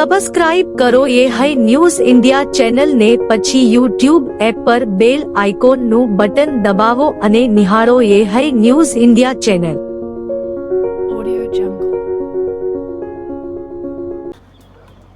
Subscribe કરો એ high news India ચેનલને, પછી યુટ્યુબ એપ પર બેલ આઇકોનનું બટન દબાવો અને નિહાળો A high news India channel.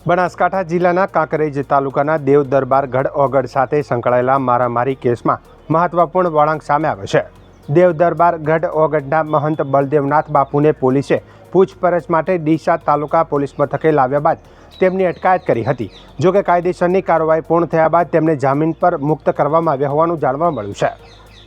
બનાસકાંઠા જિલ્લાના કાંકરેજ તાલુકાના દેવ દરબાર ગઢ ઓગઢ સાથે સંકળાયેલા મારામારી કેસમાં મહત્વપૂર્ણ વળાંક સામે આવ્યો છે. દેવ દરબાર ગઢ ઓગઢના મહંત બળદેવનાથ બાપુને પોલીસે પૂછપરછ માટે ડીસા તાલુકા પોલીસ મથકે લાવ્યા બાદ તેમની અટકાયત કરી હતી. જોકે કાયદેસરની કાર્યવાહી પૂર્ણ થયા બાદ તેમને જામીન પર મુક્ત કરવામાં આવ્યા હોવાનું જાણવા મળ્યું છે.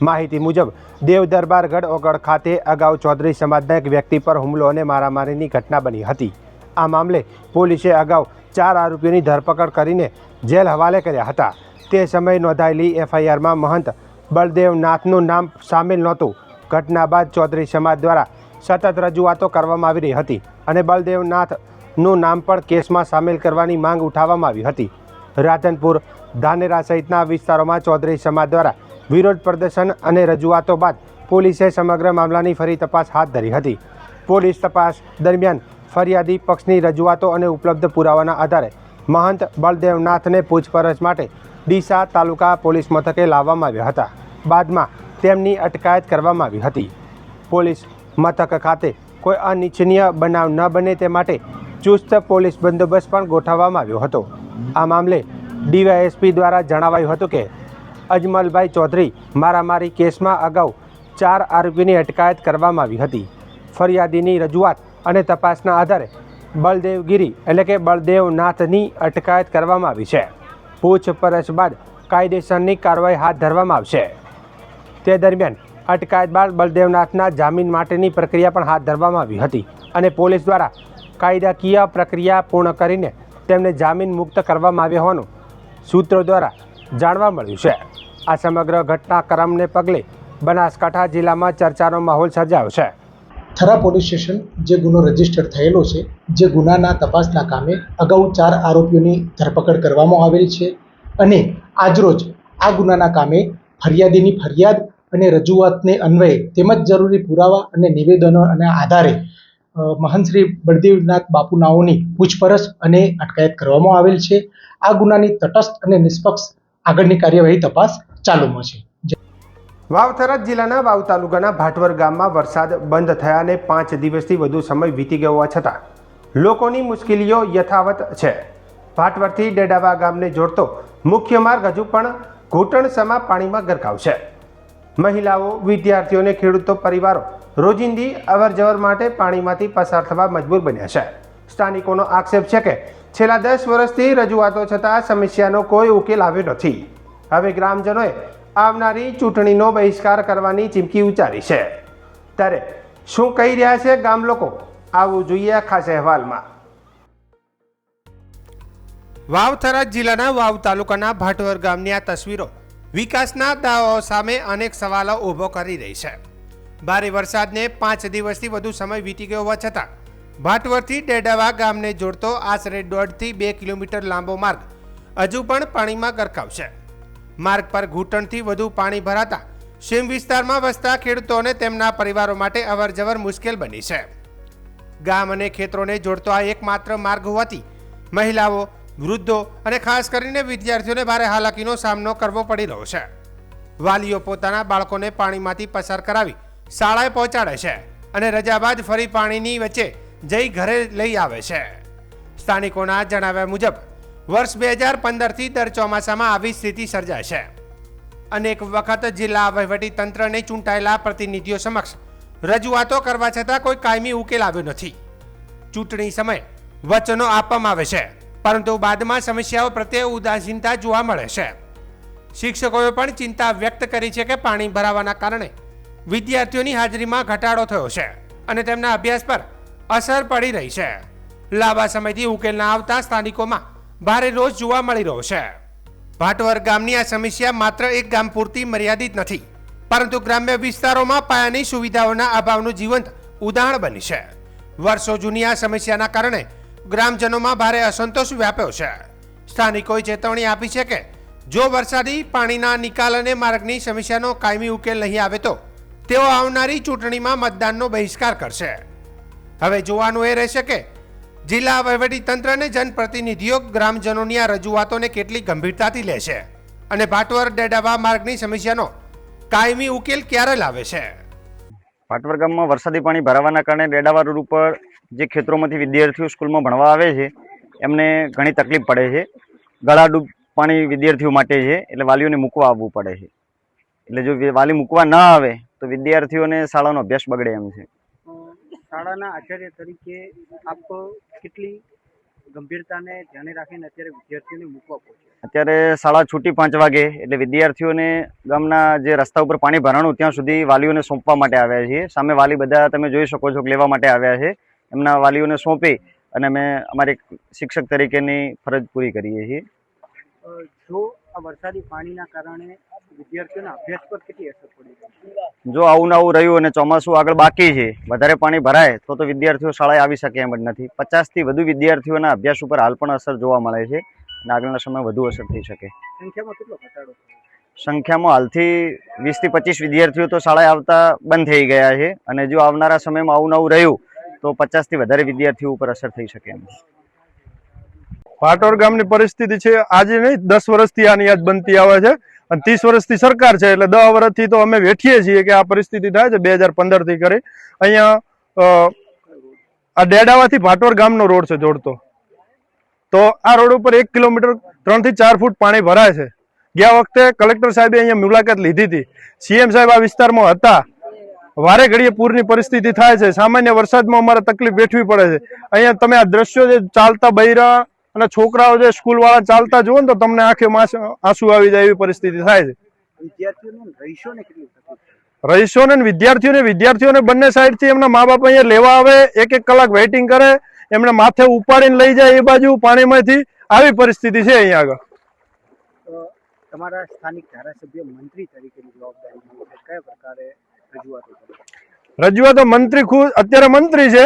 માહિતી મુજબ દેવ દરબાર ગઢ ઓગઢ ખાતે અગાઉ ચૌધરી સમાજના એક વ્યક્તિ પર હુમલો અને મારામારીની ઘટના બની હતી. આ મામલે પોલીસે અગાઉ 4 આરોપીઓની ધરપકડ કરીને જેલ હવાલે કર્યા હતા. તે સમયે નોંધાયેલી એફઆઈઆરમાં મહંત બળદેવનાથનું નામ સામેલ નહોતું. ઘટના બાદ ચૌધરી સમાજ દ્વારા સતત રજૂઆતો કરવામાં આવી રહી હતી અને બળદેવનાથનું નામ પણ કેસમાં સામેલ કરવાની માંગ ઉઠાવવામાં આવી હતી. રાધનપુર, ધાનેરા સહિતના વિસ્તારોમાં ચૌધરી સમાજ દ્વારા વિરોધ પ્રદર્શન અને રજૂઆતો બાદ પોલીસે સમગ્ર મામલાની ફરી તપાસ હાથ ધરી હતી. પોલીસ તપાસ દરમિયાન ફરિયાદી પક્ષની રજૂઆતો અને ઉપલબ્ધ પુરાવાના આધારે મહંત બળદેવનાથને પૂછપરછ માટે ડીસા તાલુકા પોલીસ મથકે લાવવામાં આવ્યા હતા. બાદમાં તેમની અટકાયત કરવામાં આવી હતી. પોલીસ મથક ખાતે કોઈ અનિચ્છનીય બનાવ ન બને તે માટે ચુસ્ત પોલીસ બંદોબસ્ત પણ ગોઠવવામાં આવ્યો હતો. આ મામલે ડીવાયએસપી દ્વારા જણાવાયું હતું કે અજમલભાઈ ચૌધરી મારામારી કેસમાં અગાઉ 4 આરોપીની અટકાયત કરવામાં આવી હતી. ફરિયાદીની રજૂઆત અને તપાસના આધારે બળદેવગીરી એટલે કે બળદેવનાથની અટકાયત કરવામાં આવી છે. પૂછપરછ બાદ કાયદેસરની કાર્યવાહી હાથ ધરવામાં આવશે. તે દરમિયાન અટકાયત બાદ બળદેવનાથના જામીન માટેની પ્રક્રિયા પણ હાથ ધરવામાં આવી હતી અને પોલીસ દ્વારા કાયદાકીય પ્રક્રિયા પૂર્ણ કરીને તેમને જામીન મુક્ત કરવામાં આવ્યા હોવાનું સૂત્રો દ્વારા જાણવા મળ્યું છે. આ સમગ્ર ઘટનાક્રમને પગલે બનાસકાંઠા જિલ્લામાં ચર્ચાનો માહોલ સર્જાયો છે. થરા પોલીસ સ્ટેશન જે ગુનો રજીસ્ટર થયેલો છે, જે ગુનાના તપાસના કામે અગાઉ 4 આરોપીઓની ધરપકડ કરવામાં આવેલ છે અને આજરોજ આ ગુનાના કામે ફરિયાદીની ફરિયાદ અને રજૂઆતને અન્વયે તેમજ જરૂરી પુરાવા અને નિવેદનો અને આધારે મહંત શ્રી બળદેવનાથ બાપુનાઓની પૂછપરછ અને અટકાયત કરવામાં આવેલ છે. આ ગુનાની તટસ્થ અને નિષ્પક્ષ આગળની કાર્યવાહી તપાસ ચાલુમાં છે. વાવ-થરાદ જિલ્લાના વાવ તાલુકાના ભાટવર ગામમાં વરસાદ બંધ થયાને 5 દિવસથી વધુ સમય વીતી ગયો હોવા છતાં લોકોની મુશ્કેલીઓ યથાવત છે. ભાટવરથી ડેડાવા ગામને જોડતો મુખ્ય માર્ગ હજુ પણ ઘૂંટણસમા પાણીમાં ગરકાવ છે. મહિલાઓ, વિદ્યાર્થીઓ અને ખેડૂતો પરિવારો રોજિંદી અવરજવર માટે પાણીમાંથી પસાર થવા મજબૂર બન્યા છે. સ્થાનિકોનો આક્ષેપ છે કે છેલ્લા 10 વર્ષથી રજૂઆતો છતાં સમસ્યાનો કોઈ ઉકેલ આવ્યો નથી. હવે ગ્રામજનોએ આવનારી ચૂંટણીનો બહિષ્કાર કરવાની ચીમકી ઉચ્ચારી છે. ત્યારે શું કહી રહ્યા છે ગામ લોકો, આવું જોઈએ આ ખાસ અહેવાલમાં. વાવ-થરાદ જિલ્લાના વાવ તાલુકાના ભાટવર ગામની આ તસવીરો વિકાસના દાવાઓ સામે અનેક સવાલો ઊભો કરી રહી છે. ભારે વરસાદને 5 દિવસથી વધુ સમય વીતી ગયો હોવા છતાં ભાટવરથી ડેડાવા ગામને જોડતો આશરે 1.5 થી 2 કિલોમીટર લાંબો માર્ગ હજુ પણ પાણીમાં ગરકાવ છે. માર્ગ પર ઘૂંટણથી વધુ પાણી ભરાતા સીમ વિસ્તારમાં વસતા ખેડૂતોને તેમના પરિવારો માટે અવરજવર મુશ્કેલ બની છે. ગામ અને ખેતરોને જોડતો આ એકમાત્ર માર્ગ હોવાથી મહિલાઓ, વૃદ્ધો અને ખાસ કરીને વિદ્યાર્થીઓને ભારે હાલાકીનો સામનો કરવો પડી રહ્યો છે. વાલીઓ પોતાના બાળકોને પાણીમાંથી પસાર કરાવી શાળાએ પહોંચાડે છે અને રજા બાદ ફરી પાણીની વચ્ચે જઈ ઘરે લઈ આવે છે. સ્થાનિકોના જણાવ્યા મુજબ વર્ષ 2015થી દર ચોમાસામાં આવી સ્થિતિ સર્જાય છે. અનેક વખત જિલ્લા વહીવટી તંત્રને ચૂંટાયેલા પ્રતિનિધિઓ સમક્ષ રજૂઆતો કરવા છતાં કોઈ કાયમી ઉકેલ આવ્યો નથી. ચૂંટણી સમયે વચનો આપવામાં આવે છે, પરંતુ બાદમાં સમસ્યાઓ પ્રત્યે ઉદાસીનતા જોવા મળે છે. શિક્ષકોએ પણ ચિંતા વ્યક્ત કરી છે કે પાણી ભરાવાના કારણે વિદ્યાર્થીઓની હાજરીમાં ઘટાડો થયો છે અને તેમના અભ્યાસ પર અસર પડી રહી છે. લાંબા સમયથી ઉકેલ ના આવતા સ્થાનિકોમાં ભારે રોષ જોવા મળી રહ્યો છે. ભાટવર ગામની આ સમસ્યા માત્ર એક ગામ પૂરતી મર્યાદિત નથી, પરંતુ ગ્રામ્ય વિસ્તારોમાં પાયાની સુવિધાઓના અભાવનું જીવંત ઉદાહરણ બની છે. વર્ષો જૂની આ સમસ્યાના કારણે ગ્રામજનોમાં ભારે અસંતોષ વ્યાપ્યો છે. સ્થાનિકોએ ચેતવણી આપી છે કે જો વરસાદી પાણીના નિકાલ અને માર્ગની સમસ્યાનો કાયમી ઉકેલ નહીં આવે તો તેઓ આવનારી ચૂંટણીમાં મતદાનનો બહિષ્કાર કરશે. હવે જોવાનું એ રહેશે કે જિલ્લા વહીવટીતંત્ર અને જનપ્રતિનિધિઓ ગ્રામજનોની આ રજૂઆતોને કેટલી ગંભીરતાથી લે છે અને ભાટવર ડેડાવા માર્ગની સમસ્યાનો કાયમી ઉકેલ ક્યારે લાવે છે? ભાટવર ગામમાં વરસાદી પાણી ભરાવાના કારણે ડેડાવા રોડ ઉપર જે ખેતરોમાંથી વિદ્યાર્થીઓ સ્કૂલમાં ભણવા આવે છે એમને ઘણી તકલીફ પડે છે. ગળાડૂબ પાણી વિદ્યાર્થીઓ માટે છે, એટલે વાલીઓને મૂકવા આવવું પડે છે. એટલે જો વાલી મૂકવા ન આવે તો વિદ્યાર્થીઓને શાળાનો અભ્યાસ બગડે એમ છે. શાળાના આચાર્ય તરીકે આપ કેટલી ગંભીરતાને ધ્યાને રાખીને અત્યારે વિદ્યાર્થીઓને મૂકવા પહોંચ્યા? અત્યારે શાળા છૂટી 5 વાગે એટલે વિદ્યાર્થીઓને ગામના જે રસ્તા ઉપર પાણી ભરાણું ત્યાં સુધી વાલીઓને સોંપવા માટે આવ્યા છીએ. સામે વાલી બધા તમે જોઈ શકો છો કે લેવા માટે આવ્યા છે. એમના વાલીઓને સોંપી અને અમે અમારી શિક્ષક તરીકેની ફરજ પૂરી કરીએ છીએ. જો આ વરસાદી પાણીના કારણે વિદ્યાર્થીઓના અભ્યાસ પર કેટલી અસર પડી? જો આવું આવું રહ્યું અને ચોમાસું આગળ બાકી છે, વધારે પાણી ભરાય તો વિદ્યાર્થીઓ શાળાએ આવી શકે એમ જ નથી. 50થી વધુ વિદ્યાર્થીઓના અભ્યાસ ઉપર હાલ પણ અસર જોવા મળે છે અને આગળના સમયમાં વધુ અસર થઈ શકે. સંખ્યામાં કેટલો ઘટાડો થયો? સંખ્યામાં હાલથી 20 થી 25 વિદ્યાર્થીઓ તો શાળાએ આવતા બંધ થઈ ગયા છે અને જો આવનારા સમયમાં આવું નવું રહ્યું તો 50 થી વધારે વિદ્યાર્થીઓ ઉપર અસર થઈ શકે એમ. ભાટવર ગામની પરિસ્થિતિ છે આજે નહીં, 10 વર્ષથી આની યાદ બનતી આવે છે અને 30 વર્ષથી સરકાર છે એટલે 10 વર્ષથી તો અમે વેઠીએ છીએ કે આ પરિસ્થિતિ થાય છે. 2015 થી કરી અહીંયા આ ડેડાવાથી ભાટવર ગામનો રોડ છે જોડતો, તો આ રોડ ઉપર 1 કિલોમીટર 3 થી 4 ફૂટ પાણી ભરાય છે. ગયા વખતે કલેક્ટર સાહેબે અહીંયા મુલાકાત લીધી હતી, સીએમ સાહેબ આ વિસ્તારમાં હતા. વારે ઘડીએ પૂરની પરિસ્થિતિ થાય છે, સામાન્ય વરસાદમાં અમારે તકલીફ વેઠવી પડે છે. અહીંયા તમે આ દ્રશ્યો જે ચાલતા બૈરા અને છોકરાઓ જે સ્કૂલ વાળા ચાલતા જુઓ ને તો તમને આંખોમાં આંસુ આવી જાય એવી પરિસ્થિતિ થાય છે. રહીશોને વિદ્યાર્થીઓને બંને સાઈડ થી એમના મા બાપ અહીંયા લેવા આવે, 1-1 કલાક વેઇટિંગ કરે, એમને માથે ઉપાડીને લઈ જાય એ બાજુ પાણીમાંથી. આવી પરિસ્થિતિ છે અહીંયા આગળ. તમારા સ્થાનિક ધારાસભ્ય મંત્રી તરીકેની જવાબદારી કયા પ્રકારે રજૂઆતો? મંત્રી ખુદ અત્યારે મંત્રી છે,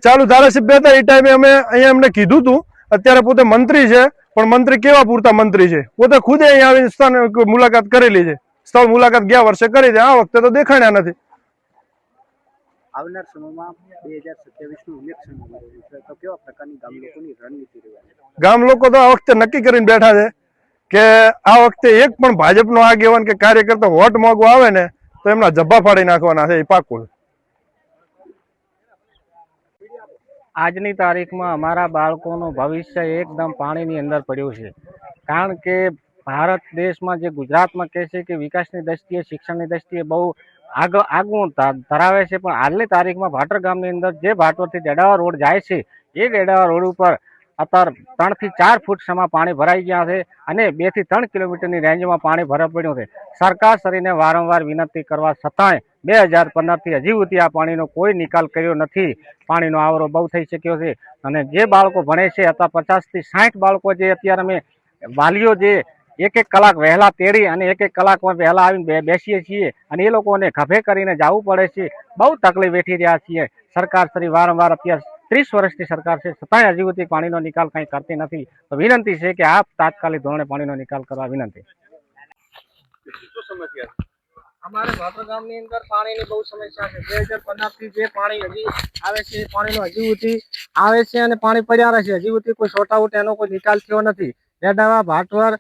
ચાલુ ધારાસભ્ય હતા એ ટાઈમે અમે અહીંયા એમને કીધું હતું. અત્યારે પોતે મંત્રી છે પણ મંત્રી કેવા પૂરતા મંત્રી છે, પોતે ખુદે અહીંયા આવીને સ્થાન મુલાકાત કરેલી છે. સ્થળ મુલાકાત ગયા વર્ષે કરી છે, આ વખતે તો દેખાણ્યા નથી. આવનાર સમયમાં 2027 નું ઇલેક્શન આવી રહ્યું છે, તો કેવા પ્રકારની ગામ લોકોની રણનીતિ રહેવાની? ગામ લોકો તો આ વખતે નક્કી કરીને બેઠા છે કે આ વખતે એક પણ ભાજપનો આગેવાન કે કાર્યકર્તા વોટ માંગવા આવે ને તો એમના જબ્બા ફાડી નાખવાના છે, એ પાકું. આજની તારીખમાં અમારા બાળકોનું ભવિષ્ય એકદમ પાણીની અંદર પડ્યું છે. કારણ કે ભારત દેશમાં જે ગુજરાતમાં કહે છે કે વિકાસની દ્રષ્ટિએ શિક્ષણની દ્રષ્ટિએ બહુ આગવું ધરાવે છે, પણ હાલની તારીખમાં ભાટવર ગામની અંદર જે ભાટવરથી ડેડાવા રોડ જાય છે એ ડેડાવા રોડ ઉપર અત્યારે 3 થી 4 ફૂટ સમા પાણી ભરાઈ ગયા છે અને 2 થી 3 કિલોમીટરની રેન્જમાં પાણી ભરાઈ પડ્યું છે. સરકાર શ્રીને વારંવાર વિનંતી કરવા છતાંય 2015 થી હજી સુધી આ પાણીનો કોઈ નિકાલ કર્યો નથી. પાણીનો આવરો બહુ થઈ શક્યો છે અને જે બાળકો ભણે છે અત્યારે 50 થી 60 બાળકો જે અત્યારે અમે વાલીઓ જે 1-1 કલાક વહેલા તેડી અને 1-1 કલાકમાં વહેલા આવીને બેસીએ છીએ અને એ લોકોને ખભે કરીને જવું પડે છે. બહુ તકલીફ વેઠી રહ્યા છીએ. સરકાર શ્રી વારંવાર અત્યારે 30 વર્ષની સરકાર છે છતાંય હજી સુધી પાણીનો નિકાલ કંઈ કરતી નથી. તો વિનંતી છે કે આપ તાત્કાલિક ધોરણે પાણીનો નિકાલ કરવા વિનંતી. અમારે ભાટવર ગામની અંદર પાણીની બહુ સમસ્યા છે. 2015 થી જે પાણી હજી આવે છે એ પાણીનો હજી સુધી આવે છે અને પાણી પડ્યા રહે છે. હજી સુધી કોઈ શોર્ટ આઉટ એનો કોઈ નિકાલ થયો નથી. ડેડાવા ભાટવર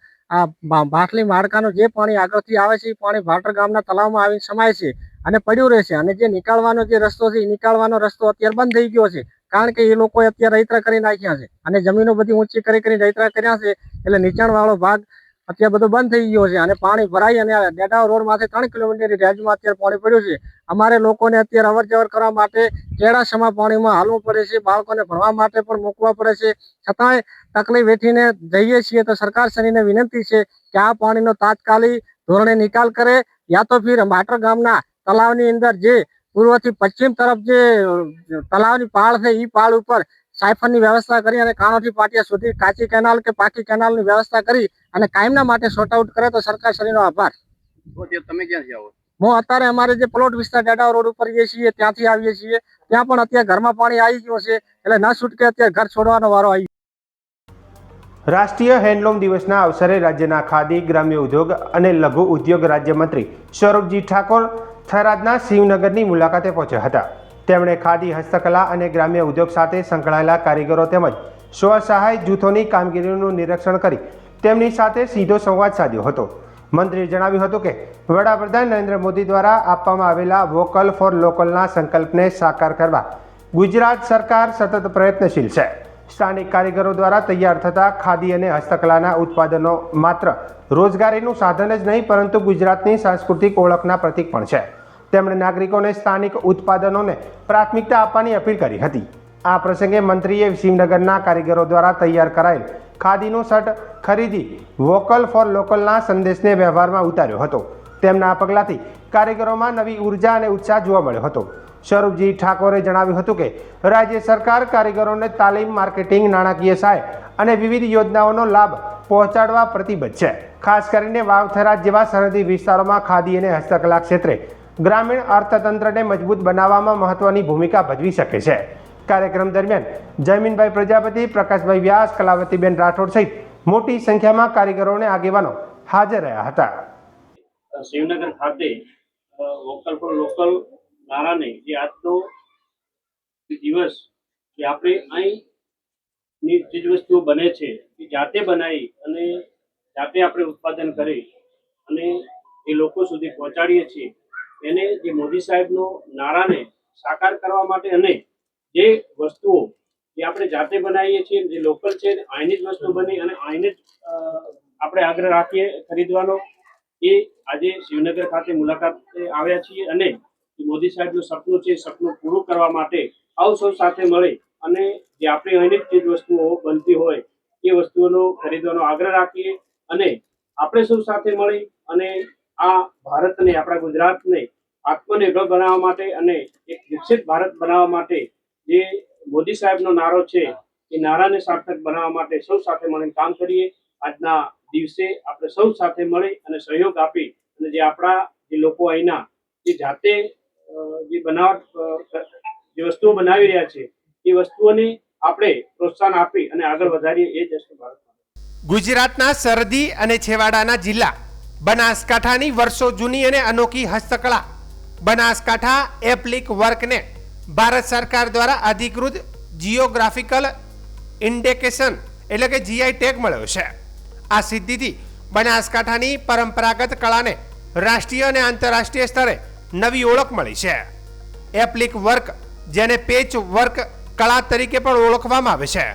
ભાટલી માળખાનું જે પાણી આગળથી આવે છે એ પાણી ભાટવર ગામના તળાવમાં આવીને સમાય છે અને પડ્યું રહેશે. અને જે નિકાલવાનો જે રસ્તો છે એ નિકાલવાનો રસ્તો અત્યારે બંધ થઈ ગયો છે, કારણ કે એ લોકોએ અત્યારે રૈતરા કરી નાખ્યા છે અને જમીનો બધી ઊંચી કરી રૈતરા કર્યા છે, એટલે નીચાણવાળો ભાગ અત્યારે બધો બંધ થઈ ગયો છે અને પાણી ભરાઈ અને ડેડાવા રોડ માંથી 3 કિલોમીટરની રેન્જમાં અત્યારે પાણી પડ્યું છે. અમારે લોકોને અત્યારે અવર જવર કરવા માટે કેળા સમા પાણીમાં હાલવું પડે છે, બાળકોને ભણવા માટે પણ મૂકવા પડે છે, છતાંય તકલીફ વેઠીને જઈએ છીએ. તો સરકાર શ્રીને વિનંતી છે કે આ પાણીનો તાત્કાલિક ધોરણે નિકાલ કરે, યા તો ફિર ભાટવર ગામના તળાવની અંદર જે પૂર્વથી પશ્ચિમ તરફ જે તળાવની પાળ છે એ પાળ ઉપર સાયફનની વ્યવસ્થા કરી અને કાણોથી પાટિયા સુધી કાચી કેનાલ કે પાકી કેનાલની વ્યવસ્થા કરી અને કાયમના માટે શોર્ટ આઉટ કરે તો સરકાર શ્રીનો આભાર. તમે ક્યાંથી આવો? હું અત્યારે અમારે જે પ્લોટ વિસ્તાર ડેડાવા રોડ ઉપર જઈએ છીએ ત્યાંથી આવીએ છીએ. ત્યાં પણ અત્યારે ઘરમાં પાણી આવી ગયું છે એટલે ન છૂટકે અત્યારે ઘર છોડવાનો વારો આવી. રાષ્ટ્રીય હેન્ડલૂમ દિવસના અવસરે રાજ્યના ખાદી, ગ્રામ્ય ઉદ્યોગ અને લઘુ ઉદ્યોગ રાજ્યમંત્રી સૌરભજી ઠાકોર થરાદના શિવનગરની મુલાકાતે પહોંચ્યા હતા. તેમણે ખાદી, હસ્તકલા અને ગ્રામ્ય ઉદ્યોગ સાથે સંકળાયેલા કારીગરો તેમજ સ્વસહાય જૂથોની કામગીરીનું નિરીક્ષણ કરી તેમની સાથે સીધો સંવાદ સાધ્યો હતો. મંત્રીએ જણાવ્યું હતું કે વડાપ્રધાન નરેન્દ્ર મોદી દ્વારા આપવામાં આવેલા વોકલ ફોર લોકલના સંકલ્પને સાકાર કરવા ગુજરાત સરકાર સતત પ્રયત્નશીલ છે. સ્થાનિક કારીગરો દ્વારા તૈયાર થતા ખાદી અને હસ્તકલાના ઉત્પાદનો માત્ર રોજગારીનું સાધન જ નહીં પરંતુ ગુજરાતની સાંસ્કૃતિક ઓળખના પ્રતીક પણ છે. તેમણે નાગરિકોને સ્થાનિક ઉત્પાદનોને પ્રાથમિકતા આપવાની અપીલ કરી હતી. આ પ્રસંગે મંત્રીએ શિવનગરના કારીગરો દ્વારા તૈયાર કરાયેલ ખાદીનું શર્ટ ખરીદી વોકલ ફોર લોકલના સંદેશને વ્યવહારમાં ઉતાર્યો હતો. તેમના આ પગલાંથી કારીગરોમાં નવી ઉર્જા અને ઉત્સાહ જોવા મળ્યો હતો. સ્વરૂપજી ઠાકોરે જણાવ્યું હતું કે રાજ્ય સરકાર કારીગરોને તાલીમ, માર્કેટિંગ, નાણાકીય સહાય અને વિવિધ યોજનાઓનો લાભ પહોંચાડવા પ્રતિબદ્ધ છે. ખાસ કરીને વાવથરા જેવા સરહદી વિસ્તારોમાં ખાદી અને હસ્તકલા ક્ષેત્રે ગ્રામીણ અર્થતંત્રને મજબૂત બનાવવામાં મહત્વની ભૂમિકા ભજવી શકે છે. કાર્યક્રમ દરમિયાન જયમીનભાઈ પ્રજાપતિ, પ્રકાશભાઈ વ્યાસ, કલાવતીબેન રાઠોડ સહિત મોટી સંખ્યામાં કારીગરો અને આગેવાનો હાજર રહ્યા હતા. શિવનગર ખાતે વોકલ ફોર લોકલ નારાને જે આજનો દિવસ કે આપણે અહીંની ચીજ વસ્તુઓ બને છે એ જાતે બનાવી અને જાતે આપણે ઉત્પાદન કરી અને એ લોકો સુધી પહોંચાડીએ છીએ. એને જે મોદી સાહેબનો નારાને સાકાર કરવા માટે અને જે વસ્તુઓ જે આપણે જાતે બનાવીએ છીએ, જે લોકલ છે અહીંની જ વસ્તુ બની અને અહીંને જ આપણે આગ્રહ રાખીએ ખરીદવાનો, એ આજે શિવનગર ખાતે મુલાકાતે આવ્યા છીએ અને મોદી સાહેબનું સપનું છે, સપનું પૂરું કરવા માટે આવું સૌ સાથે મળી અને જે આપણી અહીંની જ ચીજ વસ્તુઓ બનતી હોય એ વસ્તુઓનો ખરીદવાનો આગ્રહ રાખીએ અને આપણે સૌ સાથે મળી અને આ ભારતને, આપણા ગુજરાતને આત્મનિર્ભર બનાવવા માટે અને એક વિકસિત ભારત બનાવવા માટે જે મોદી સાહેબનો નારો છે એ નારાને સાર્થક બનાવવા માટે સૌ સાથે મળીને કામ કરીએ. આજના દિવસે આપણે સૌ સાથે મળી અને સહયોગ આપી અને જે આપણા જે લોકો અહીંના જે જાતે જે બનાવટ જે વસ્તુઓ બનાવી રહ્યા છે એ વસ્તુઓને આપણે પ્રોત્સાહન આપી અને આગળ વધારીએ, એ જ વસ્તુ ભારતમાં. ગુજરાતના સરહદી અને છેવાડાના જિલ્લા બનાસકાંઠાની વર્ષો જૂની અને અનોખી હસ્તકલા બનાસકાંઠા એપ્લિક વર્કને ભારત સરકાર દ્વારા અધિકૃત જીઓગ્રાફિકલ ઇન્ડિકેશન એટલે કે જીઆઈ ટેગ મળ્યો છે. આ સિદ્ધિથી બનાસકાંઠાની પરંપરાગત કળાને રાષ્ટ્રીય અને આંતરરાષ્ટ્રીય સ્તરે નવી ઓળખ મળી છે. એપ્લિક વર્ક, જેને પેચ વર્ક કળા તરીકે પણ ઓળખવામાં આવે છે,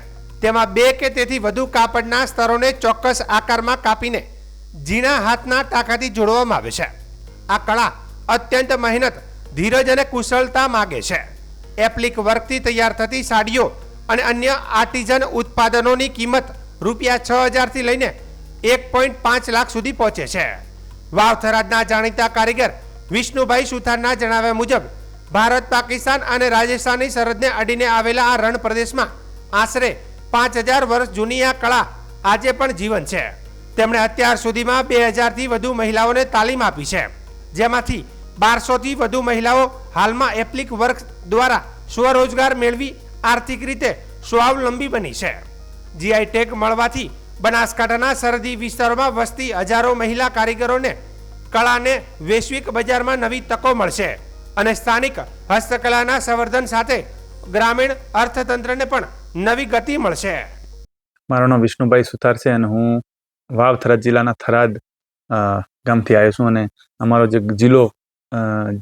તેમાં 2 કે તેથી વધુ કાપડના સ્તરોને ચોક્કસ આકારમાં કાપીને ઝીણા હાથના ટાંકાથી જોડવામાં આવે છે. આ કળા અત્યંત મહેનત, ધીરજ અને કુશળતા માગે છે. એપ્લિક વર્કથી તૈયાર થતી સાડીઓ અને અન્ય આર્ટિઝન ઉત્પાદનોની કિંમત ₹6,000 થી લઈને 1.5 લાખ સુધી પહોંચે છે. વાવથરાજના જાણીતા કારીગર વિષ્ણુભાઈ સુથારના જણાવ્યા મુજબ ભારત, પાકિસ્તાન અને રાજસ્થાનની સરહદને અડીને આવેલા આ રણ પ્રદેશમાં આશરે 5,000 વર્ષ જૂની આ કળા આજે પણ જીવન છે. તેમણે અત્યાર સુધીમાં 2,000 થી વધુ મહિલાઓને તાલીમ આપી છે, જેમાંથી 1200 થી વધુ મહિલાઓ હાલમાં એપ્લિક વર્ક દ્વારા સ્વરોજગાર મેળવી આર્થિક રીતે સ્વાવલંબી બની છે. જીઆઈ ટેગ મળવાથી બનાસકાંઠાના સરહદી વિસ્તારોમાં વસતી હજારો મહિલા કારીગરોને કળાને વૈશ્વિક બજારમાં નવી તકો મળશે અને સ્થાનિક હસ્તકલાના સંવર્ધન સાથે ગ્રામીણ અર્થતંત્રને પણ નવી ગતિ મળશે. મારું નામ વિષ્ણુભાઈ સુથાર છે અને હું વાવ થરાદ જિલ્લાના થરાદ ગામથી આવ્યો છું. અને અમારો જે જિલ્લો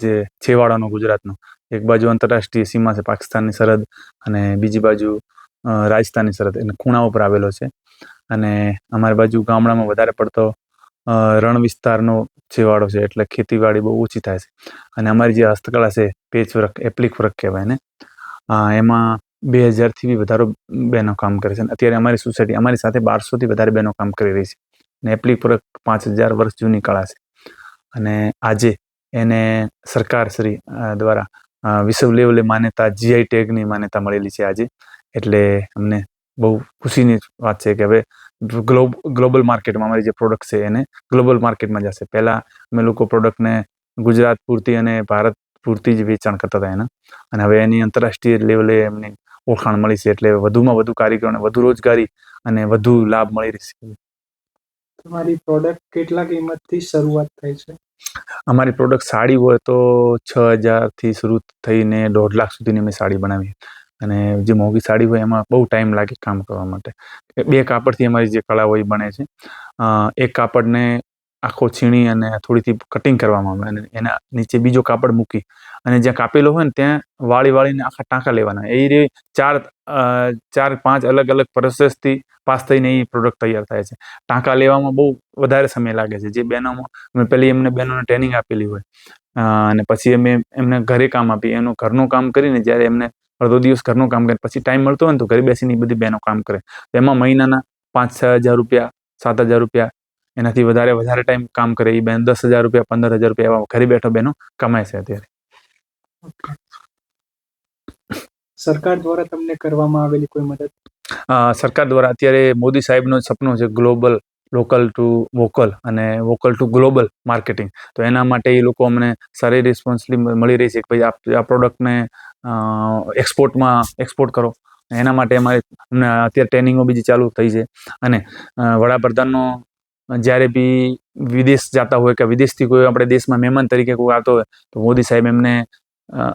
જે છેવાડાનો ગુજરાતનો, એક બાજુ આંતરરાષ્ટ્રીય સીમા છે પાકિસ્તાનની સરહદ અને બીજી બાજુ રાજસ્થાનની સરહદ, એને ખૂણા ઉપર આવેલો છે. અને અમારી બાજુ ગામડામાં વધારે પડતો રણ વિસ્તારનો છેવાડો છે, એટલે ખેતીવાડી બહુ ઓછી થાય છે. અને અમારી જે હસ્તકલા છે, પેચ વર્ક, એપ્લિક વર્ક કહેવાય ને, એમાં 2,000 થી બી વધારે બહેનો કામ કરે છે. અત્યારે અમારી સોસાયટી, અમારી સાથે 1200 થી વધારે બહેનો કામ કરી રહી છે. અને એપ્લિક વર્ક 5,000 વર્ષ જૂની કળા છે. અને આજે એને સરકાર શ્રી દ્વારા વિશ્વ લેવલે માન્યતા, જીઆઈ ટેગની માન્યતા મળેલી છે આજે. એટલે અમને બહુ ખુશીની વાત છે કે હવે ગ્લોબલ માર્કેટમાં અમારી જે પ્રોડક્ટ છે એને ગ્લોબલ માર્કેટમાં જશે. પહેલાં અમે લોકો પ્રોડક્ટને ગુજરાત પૂરતી અને ભારત પૂરતી જ વેચાણ કરતા હતા એના, અને હવે એની આંતરરાષ્ટ્રીય લેવલે એમની ઓળખાણ મળી છે. એટલે વધુમાં વધુ કારીગરોને વધુ રોજગારી અને વધુ લાભ મળી રહેશે. તમારી પ્રોડક્ટ કેટલા કિંમતથી શરૂઆત થઈ છે? અમારી પ્રોડક્ટ સાડી હોય તો 6,000થી શરૂ થઈને 1.5 લાખ સુધીની અમે સાડી બનાવી. અને જે મોંઘી સાડી હોય એમાં બહુ ટાઈમ લાગે કામ કરવા માટે. 2 કાપડથી અમારી જે કળા હોય એ બને છે. એક કાપડને આખો છીણી અને થોડીથી કટિંગ કરવામાં આવે અને એના નીચે બીજો કાપડ મૂકી અને જ્યાં કાપેલો હોય ને ત્યાં વાળીને આખા ટાંકા લેવાના. એ રીતે 4-5 અલગ અલગ પ્રોસેસથી પાસ થઈને એ પ્રોડક્ટ તૈયાર થાય છે. ટાંકા લેવામાં બહુ વધારે સમય લાગે છે. જે બહેનોમાં મેં પહેલી બહેનોને ટ્રેનિંગ આપેલી હોય અને પછી અમે એમને ઘરે કામ આપી. એનું ઘરનું કામ કરીને જ્યારે એમને અડધો દિવસ ઘરનું કામ કરે પછી ટાઈમ મળતો હોય ને તો ઘરે બેસીને એ બધી બહેનો કામ કરે. તો એમાં મહિનાના 5-6 હજાર રૂપિયા, 7,000 રૂપિયા, એનાથી વધારે ટાઈમ કામ કરે એ બેન 10,000 રૂપિયા, 15,000 રૂપિયા એવા ઘરે બેઠો બહેનો કમાય છે અત્યારે. સરકાર દ્વારા તમને કરવામાં આવેલી કોઈ મદદ? સરકાર દ્વારા અત્યારે મોદી સાહેબનો સપનો છે ગ્લોબલ, લોકલ ટુ વોકલ અને વોકલ ટુ ગ્લોબલ માર્કેટિંગ. તો એના માટે એ લોકો અમને સારી રિસ્પોન્સિબિલિટી મળી રહી છે કે ભાઈ આ પ્રોડક્ટને એક્સપોર્ટ કરો. એના માટે અમને અત્યારે ટ્રેનિંગો બીજી ચાલુ થઈ છે. અને વડાપ્રધાનનો જ્યારે બી વિદેશ જતા હોય કે વિદેશથી કોઈ આપણે દેશમાં મહેમાન તરીકે કોઈ આવતો હોય તો મોદી સાહેબ એમને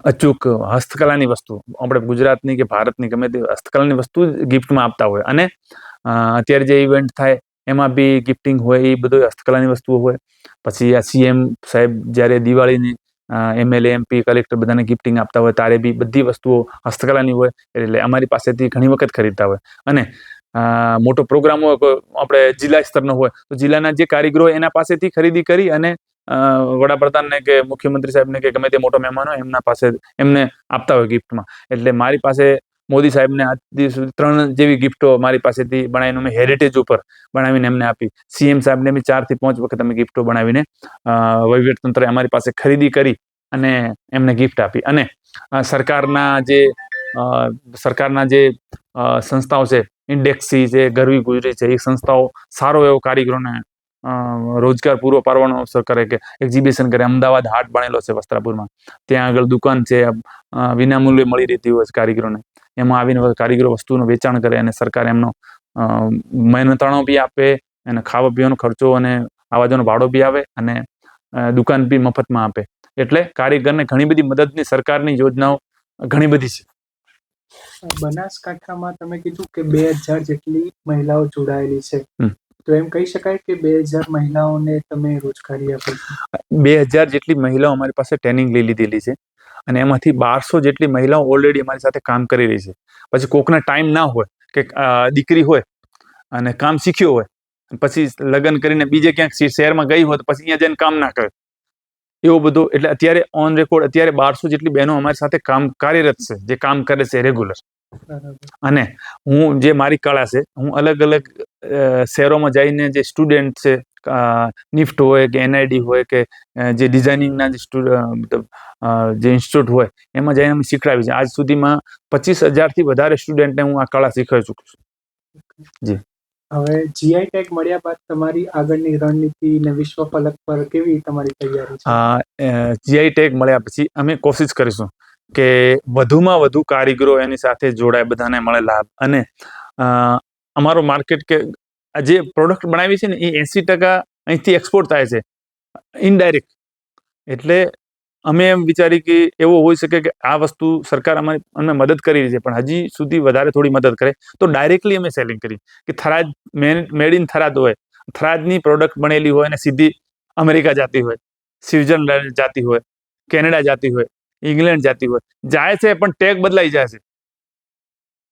અચૂક હસ્તકલાની વસ્તુ, આપણે ગુજરાતની કે ભારતની ગમે તે હસ્તકલાની વસ્તુ ગિફ્ટમાં આપતા હોય. અને અત્યારે જે ઇવેન્ટ થાય એમાં બી ગિફ્ટિંગ હોય, એ બધું હસ્તકલાની વસ્તુઓ હોય. પછી આ CM સાહેબ જ્યારે દિવાળીની MLA, MP, કલેક્ટર બધાને ગિફ્ટિંગ આપતા હોય ત્યારે બી બધી વસ્તુઓ હસ્તકલાની હોય. એટલે અમારી પાસેથી ઘણી વખત ખરીદતા હોય. અને મોટો પ્રોગ્રામ હોય, આપણે જિલ્લા સ્તરનો હોય તો જિલ્લાના જે કારીગરો હોય એના પાસેથી ખરીદી કરી અને વડાપ્રધાનને કે મુખ્યમંત્રી સાહેબને કે ગમે તે મોટો મહેમાન હોય એમના પાસે એમને આપતા હોય ગિફ્ટમાં. એટલે મારી પાસે મોદી સાહેબને આજ દિવસ સુધી 3 જેવી ગિફ્ટો મારી પાસેથી બનાવીને મેં હેરિટેજ ઉપર બનાવીને એમને આપી. CM સાહેબને બી 4 થી 5 વખત અમે ગિફ્ટો બનાવીને વહીવટતંત્રે અમારી પાસે ખરીદી કરી અને એમને ગિફ્ટ આપી. અને સરકારના જે સંસ્થાઓ છે, ઇન્ડેક્સી છે, ગરવી ગુજરી છે, એ સંસ્થાઓ સારો એવો કારીગરોને રોજગાર પૂરો પાડવાનો અવસર કરે કે એક્ઝિબિશન કરે. અમદાવાદ હાટ બનેલો છે વસ્ત્રાપુરમાં, ત્યાં આગળ દુકાન છે, વિનામૂલ્યે મળી રહેતી હોય છે કારીગરોને. એમાં આવીને કારીગરો વસ્તુનું વેચાણ કરે અને સરકાર એમનો મહેનતાણો બી આપે અને ખાવા પીવાનો ખર્ચો અને આવવા જવાનો ભાડો બી આવે અને દુકાન બી મફતમાં આપે. એટલે કારીગરને ઘણી બધી મદદની સરકારની યોજનાઓ ઘણી બધી છે. બનાસકાંઠામાં તમે કીધું કે 2,000 જેટલી મહિલાઓ જોડાયેલી છે, તો એમ કહી શકાય કે 2,000 મહિલાઓને તમે રોજગારી આપો છો? 2,000 જેટલી મહિલાઓ અમારી પાસે ટ્રેનિંગ લઈ લીધેલી છે અને એમાંથી 1,200 જેટલી મહિલાઓ ઓલરેડી અમારી સાથે કામ કરી રહી છે. પછી કોકને ટાઈમ ના હોય કે દીકરી હોય અને કામ શીખ્યો હોય પછી લગ્ન કરીને બીજે ક્યાંક શહેરમાં ગઈ હોય તો પછી અહીંયા જઈને કામ ના કરે, એવું બધું. એટલે અત્યારે ઓન રેકોર્ડ અત્યારે 1,200 જેટલી બહેનો અમારી સાથે કામ કાર્યરત છે, જે કામ કરે છે રેગ્યુલર. અને હું જે મારી કળા છે, હું અલગ અલગ શહેરોમાં જઈને જે સ્ટુડન્ટ છે, નિફ્ટ હોય કે NID હોય કે જે ડિઝાઇનિંગના જે ઇન્સ્ટિટ્યૂટ હોય એમાં જઈને અમે શીખડાવી છે. આજ સુધીમાં 25,000થી વધારે સ્ટુડન્ટને હું આ કળા શીખવી ચૂક્યો છું. જી. હવે GI ટેગ મળ્યા બાદ તમારી આગળની રણનીતિ ને વિશ્વ ફલક પર કેવી તમારી તૈયારી છે? GI ટેગ મળ્યા પછી અમે કોશિશ કરીશું કે વધુમાં વધુ કારીગરો એની સાથે જોડાય, બધાને મળે લાભ. અને અમારો માર્કેટ કે જે પ્રોડક્ટ બનાવી છે ને એ 80% અહીંથી એક્સપોર્ટ થાય છે ઇનડાયરેક્ટ. એટલે અમે એમ વિચારી કે એવો હોઈ શકે કે આ વસ્તુ સરકાર અમને મદદ કરી રહી છે પણ હજી સુધી વધારે થોડી મદદ કરે તો ડાયરેક્ટલી અમે સેલિંગ કરી કે થરાદ મેડ ઇન થરાદ હોય, થરાદની પ્રોડક્ટ બનેલી હોય અને સીધી અમેરિકા જતી હોય, સ્વિટ્ઝરલેન્ડ જતી હોય, કેનેડા જતી હોય, ઇંગ્લેન્ડ જતી હોય, જાય છે પણ ટેગ બદલાઈ જાય છે.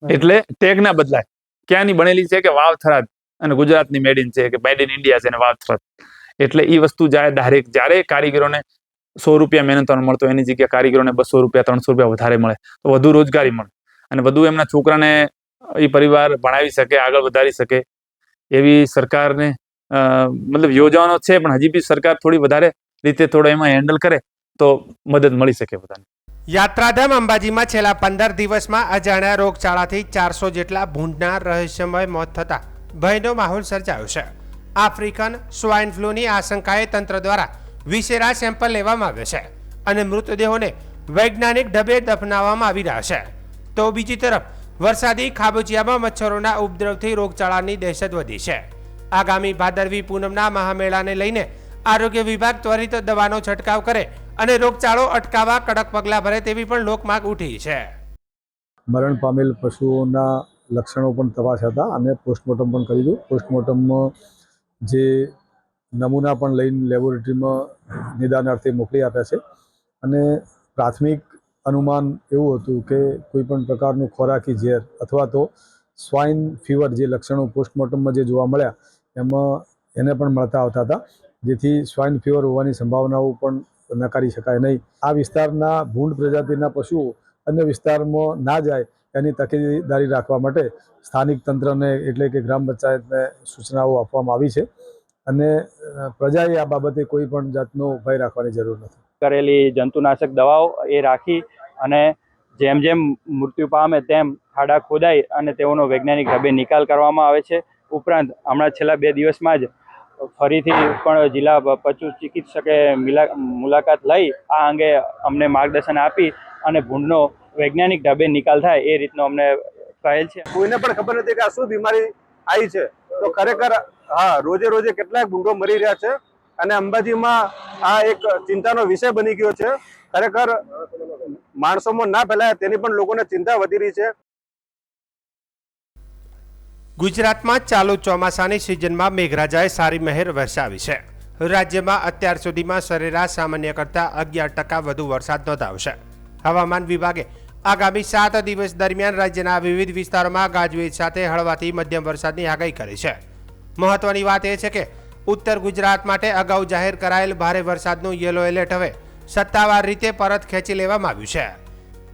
એટલે ટેગ ના બદલાય, ક્યાંની બનેલી છે કે વાવ થરાદ અને ગુજરાતની મેડ ઇન છે કે મેડ ઇન ઇન્ડિયા છે અને વાવ થરાદ. એટલે એ વસ્તુ જાય ડાયરેક્ટ. જ્યારે કારીગરોને 100 રૂપિયા મહેનતાણું મળતો એની જગ્યાએ કારીગરોને 200 રૂપિયા 300 રૂપિયા વધારે મળે તો વધુ રોજગારી મળે અને વધુ એમના છોકરાને એ પરિવાર ભણાવી શકે, આગળ વધારી શકે એવી સરકારને મતલબ યોજવાનો છે. પણ હજી બી સરકાર થોડી વધારે રીતે થોડો એમાં હેન્ડલ કરે તો મદદ મળી શકે બધાને. યાત્રાધામ અંબાજીમાં છેલ્લા 15 દિવસમાં અજાણ્યા રોગચાળાથી 400 જેટલા ભૂંડના રહસ્યમય મોત થતા ભયનો માહોલ સર્જાયો છે. આફ્રિકન સ્વાઇન ફ્લૂની આશંકાએ તંત્ર દ્વારા વિશેષ સેમ્પલ લેવામાં આવ્યો છે અને મૃતદેહોને વૈજ્ઞાનિક ઢબે દફનાવવામાં આવી રહ્યા છે. તો બીજી તરફ વરસાદી ખાબોચિયામાં મચ્છરોના ઉપદ્રવથી રોગચાળાની દહેશત વધી છે. આગામી ભાદરવી પૂનમના મહામેળાને લઈને આરોગ્ય વિભાગ ત્વરિત દવાનો છંટકાવ કરે અને રોગચાળો અટકાવવા કડક પગલાં ભરે તેવી પણ લોકમાંગ ઉઠી છે. મરણ પામેલ પશુઓના લક્ષણો પણ તપાસ્યા હતા અને પોસ્ટમોર્ટમ પણ કર્યું હતું. પોસ્ટમોર્ટમમાં જે નમૂના પણ લઈને લેબોરેટરીમાં નિદાનાર્થે મોકલી આપ્યા છે અને પ્રાથમિક અનુમાન એવું હતું કે કોઈ પણ પ્રકારનું ખોરાકી ઝેર અથવા તો સ્વાઇન ફીવર જે લક્ષણો પોસ્ટમોર્ટમમાં જે જોવા મળ્યા એમાં એને પણ મળતા આવતા હતા, જેથી સ્વાઇન ફીવર હોવાની સંભાવનાઓ પણ નકારી શકાય નહીં. આ વિસ્તારના ભૂંડ પ્રજાતિના પશુઓ અન્ય વિસ્તારમાં ના જાય એની તકેદારી રાખવા માટે સ્થાનિક તંત્રને એટલે કે ગ્રામ પંચાયતને સૂચનાઓ આપવામાં આવી છે અને પ્રજાએ આ બાબતે કોઈ પણ જાતનો ભય રાખવાની જરૂર નથી. કરેલી જંતુનાશક દવાઓ એ રાખી અને જેમ જેમ મૃત્યુ પામે તેમ ખાડા ખોદાઈ અને તેઓનો વૈજ્ઞાનિક ઢબે નિકાલ કરવામાં આવે છે. ઉપરાંત હમણાં છેલ્લા 2 દિવસમાં જ ફરીથી પણ જિલ્લા પશુ ચિકિત્સકે મુલાકાત લઈ આ અંગે અમને માર્ગદર્શન આપી અને ભૂંડનો વૈજ્ઞાનિક ઢબે નિકાલ થાય એ રીતનો અમને કહેલ છે. કોઈને પણ ખબર નથી કે આ શું બીમારી આવી છે, તો ખરેખર હા રોજે કેટલાક ભૂંડો મરી રહ્યા છે અને અંબાજીમાં આ એક ચિંતાનો વિષય બની ગયો છે. ખરેખર માણસોમાં ના ફેલાય તેની પણ લોકોને ચિંતા વધી રહી છે. ગુજરાતમાં ચાલુ ચોમાસાની સિઝનમાં મેઘરાજાએ સારી મહેર વરસાવી છે. રાજ્યમાં અત્યાર સુધીમાં સરેરાશ સામાન્ય કરતાં 11% વધુ વરસાદ નોંધાયો છે. હવામાન વિભાગે આગામી 7 દિવસ દરમિયાન રાજ્યના વિવિધ વિસ્તારોમાં ગાજવીજ સાથે હળવાથી મધ્યમ વરસાદની આગાહી કરી છે. મહત્વની વાત એ છે કે ઉત્તર ગુજરાત માટે અગાઉ જાહેર કરાયેલ ભારે વરસાદનું યલો એલર્ટ હવે સત્તાવાર રીતે પરત ખેંચી લેવામાં આવ્યું છે.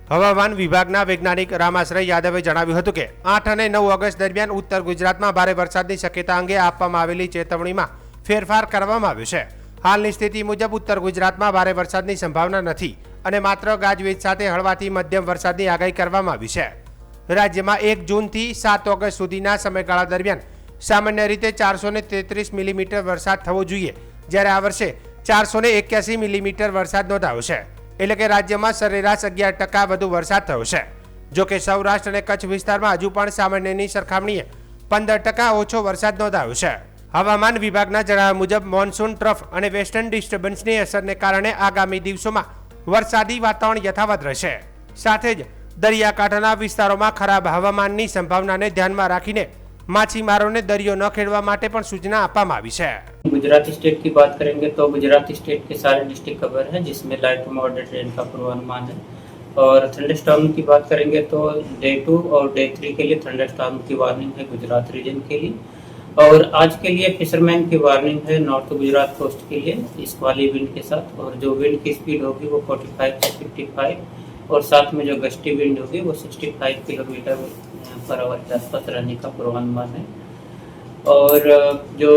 હવામાન વિભાગના વૈજ્ઞાનિક રામાશ્રય યાદવે જણાવ્યું હતું કે 8 અને 9 ઓગસ્ટ દરમિયાન ઉત્તર ગુજરાતમાં ભારે વરસાદની શક્યતા અંગે આપવામાં આવેલી ચેતવણીમાં ફેરફાર કરવામાં આવ્યો છે. હાલની સ્થિતિ મુજબ ઉત્તર ગુજરાતમાં ભારે વરસાદની સંભાવના નથી અને માત્ર ગાજવીજ સાથે હળવાથી મધ્યમ વરસાદની આગાહી કરવામાં આવી છે. રાજ્યમાં 1 જૂનથી 7 ઓગસ્ટ સુધીના સમયગાળા દરમિયાન સામાન્ય રીતે 433 મિલીમીટર વરસાદ થવો જોઈએ, જ્યારે આ વર્ષે 481 મિલીમીટર વરસાદ નોંધાયો છે. એટલે કે રાજ્યમાં સરેરાશ 11% વધુ વરસાદ થયો છે. જો કે સૌરાષ્ટ્ર અને કચ્છ વિસ્તારમાં હજુ પણ સામાન્યની સરખામણીએ 15% ઓછો વરસાદ નોંધાયો છે. હવામાન વિભાગના જણાવ્યા મુજબ મોન્સૂન ટ્રફ અને વેસ્ટર્ન ડિસ્ટર્બન્સની અસરને કારણે આગામી દિવસોમાં વરસાદી વાતાવરણ યથાવત રહેશે. સાથે જ દરિયાકાંઠાના વિસ્તારોમાં ખરાબ હવામાનની સંભાવનાને ધ્યાનમાં રાખીને માછીમારોને દરિયો ન ખેડવા માટે પણ સૂચના આપવામાં આવી છે. गुजरात स्टेट की बात करेंगे तो गुजरात स्टेट के सारे डिस्ट्रिक्ट कवर है, जिसमें लाइट टू मॉडरेट रेन का पूर्वानुमान है. और थंडरस्टॉर्म की बात करेंगे तो डे 2 और डे 3 के लिए थंडरस्टॉर्म की वार्निंग है गुजरात रीजन के लिए. और आज के लिए फिशरमैन की वार्निंग है नॉर्थ गुजरात कोस्ट के लिए स्क्वाली विंड के साथ. और जो विंड की स्पीड होगी वो 45 से 55 और साथ में जो गस्टी विंड होगी वो 65 किलोमीटर पर आवर के आसपास रहने का पूर्वानुमान है. और जो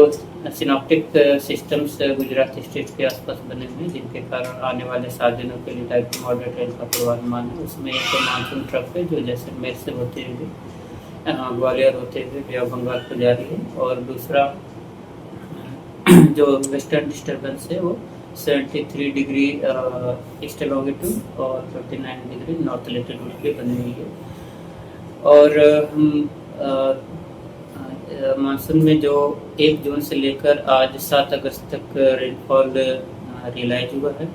सिनॉप्टिक सिस्टम्स गुजरात स्टेट के आसपास बने हुए हैं, जिनके कारण आने वाले 7 दिनों के लिए लाइट टू मॉडरेट रेन का पूर्वानुमान है. उसमें एक तो मानसून ट्रफ है जो जैसलमेर से होते हुए ग्वालियर होते हुए बे ऑफ बंगाल को जा रही है. और दूसरा जो वेस्टर्न डिस्टर्बेंस है वो 73 डिग्री ईस्ट लॉन्गिट्यूड और 59 डिग्री नॉर्थ लैटिट्यूड पे बनी हुई है. और मानसून में जो 1 जून से लेकर आज 7 अगस्त तक रेनफॉल रियलाइज हुआ है,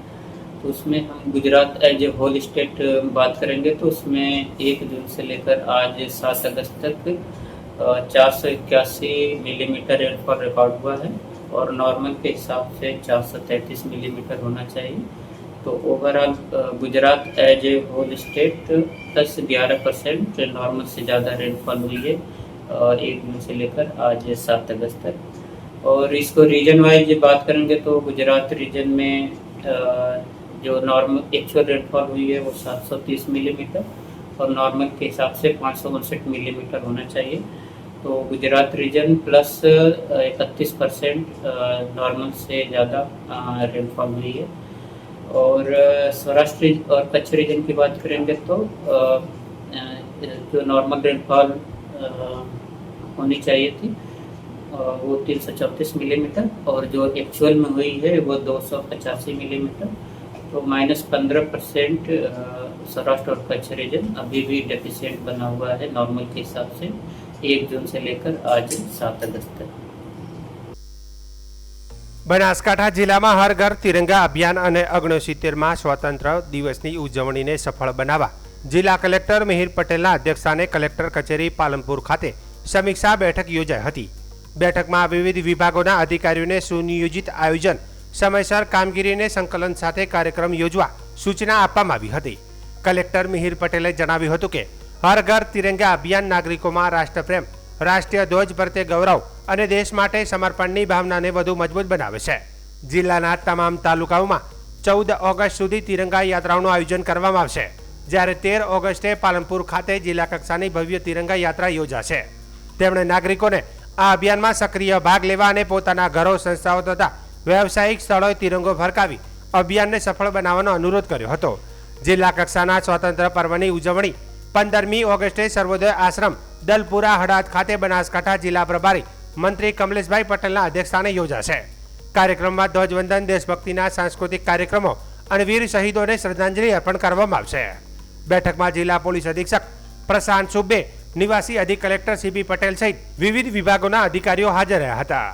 तो उसमें हम Gujarat as a whole state बात करेंगे तो उसमें 1 जून से लेकर आज 7 अगस्त तक 481 मिलीमीटर रेनफॉल रिकॉर्ड हुआ है. और नॉर्मल के हिसाब से 433 मिलीमीटर होना चाहिए. तो overall Gujarat as a whole state plus 11% normal से ज़्यादा रेनफॉल हुई है 1 जून से लेकर आज 7 अगस्त तक. और इसको रीजन वाइज बात करेंगे तो गुजरात रीजन में जो नॉर्मल एक्चुअल रेनफॉल हुई है वो 730 मिलीमीटर और नॉर्मल के हिसाब से 559 मिलीमीटर होना चाहिए. तो गुजरात रीजन प्लस 31% नॉर्मल से ज़्यादा रेनफॉल हुई है. और सौराष्ट्र और कच्छ रीजन की बात करेंगे तो जो नॉर्मल रेनफॉल होनी चाहिए थी वो 334 मिलीमीटर और जो एक्चुअल में हुई है वो 285 मिलीमीटर. तो -15% सौराष्ट्र और कच्छ रीजन अभी भी डेफिशिएंट बना हुआ है नॉर्मल के हिसाब से 1 जून से लेकर आज 7 अगस्त तक. બનાસકાંઠા જિલ્લામાં હર ઘર તિરંગા અભિયાન અને 69માં સ્વાતંત્ર્ય દિવસની ઉજવણીને સફળ બનાવવા જિલ્લા કલેક્ટર મિહિર પટેલના અધ્યક્ષસ્થાને કલેક્ટર કચેરી પાલનપુર ખાતે સમીક્ષા બેઠક યોજાઈ હતી. બેઠકમાં વિવિધ વિભાગોના અધિકારીઓને સુનિયોજિત આયોજન, સમયસર કામગીરીને સંકલન સાથે કાર્યક્રમ યોજવા સૂચના આપવામાં આવી હતી. કલેક્ટર મિહિર પટેલે જણાવ્યું હતું કે હર ઘર તિરંગા અભિયાન નાગરિકોમાં રાષ્ટ્રપ્રેમ, રાષ્ટ્રીય ધ્વજ પ્રત્યે ગૌરવ અને દેશ માટે સમર્પણની ભાવનાને વધુ મજબૂત બનાવે છે. જિલ્લાના તમામ તાલુકાઓમાં 14 ઓગસ્ટ સુધી તિરંગા યાત્રાઓનું આયોજન કરવામાં આવશે, જ્યારે 13 ઓગસ્ટે પાલનપુર ખાતે જિલ્લા કક્ષાની ભવ્ય તિરંગા યાત્રા યોજાશે. તેમણે નાગરિકોને આ અભિયાનમાં સક્રિય ભાગ લેવા અને પોતાના ઘરો, સંસ્થાઓ તથા વ્યવસાયિક સ્થળોએ તિરંગો ફરકાવી અભિયાનને સફળ બનાવવાનો અનુરોધ કર્યો હતો. જિલ્લા કક્ષાના સ્વાતંત્ર્ય પર્વની ઉજવણી 15મી ઓગસ્ટે સર્વોદય આશ્રમ દલપુરા હડાદ ખાતે બનાસકાંઠા જિલ્લા પ્રભારી મંત્રી કમલેશભાઈ પટેલના અધ્યક્ષસ્થાને યોજાશે. કાર્યક્રમમાં ધ્વજવંદન, દેશભક્તિના સાંસ્કૃતિક કાર્યક્રમો અને વીર શહીદોને શ્રદ્ધાંજલિ અર્પણ કરવામાં આવશે. બેઠકમાં જિલ્લા પોલીસ અધિક્ષક પ્રશાંત સુબ્બે, નિવાસી અધિક કલેક્ટર CB પટેલ સહિત વિવિધ વિભાગોના અધિકારીઓ હાજર રહ્યા હતા.